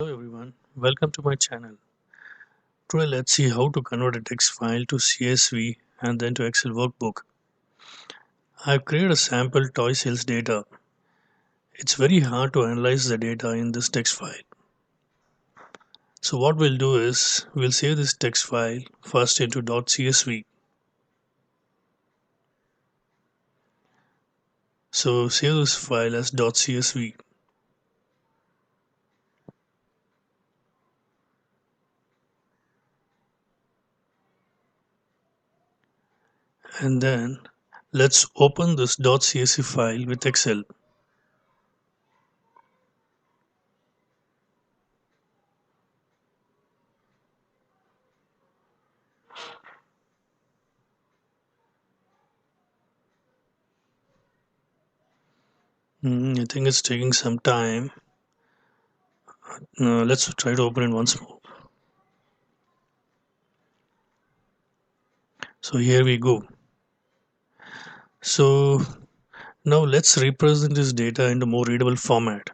Hello everyone, welcome to my channel. Today let's see how to convert a text file to CSV and then to Excel workbook. I've created a sample toy sales data. It's very hard to analyze the data in this text file. So what we'll do is we'll save this text file first into .csv. So save this file as .csv and then let's open this .csv file with Excel. I think it's taking some time. Let's try to open it once more. So here we go. So now let's represent this data into more readable format.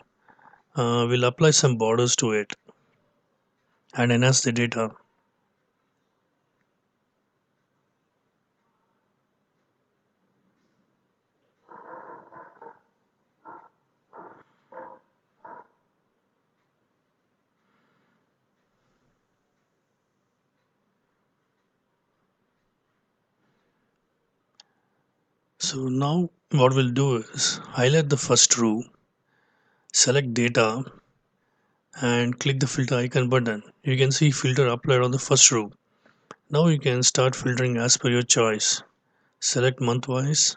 We'll apply some borders to it and enhance the data. So now what we'll do is highlight the first row, select data and click the filter icon button. You can see filter applied on the first row. Now you can start filtering as per your choice. Select month wise.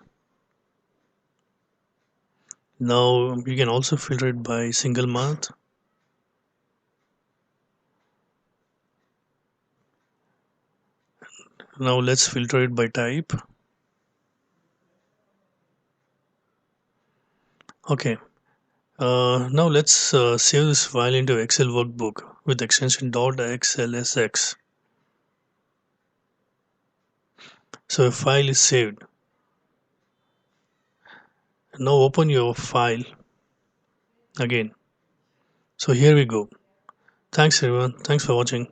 Now you can also filter it by single month. Now let's filter it by type. Okay. Now let's save this file into Excel workbook with extension .xlsx. So a file is saved. Now open your file again. So here we go. Thanks everyone. Thanks for watching.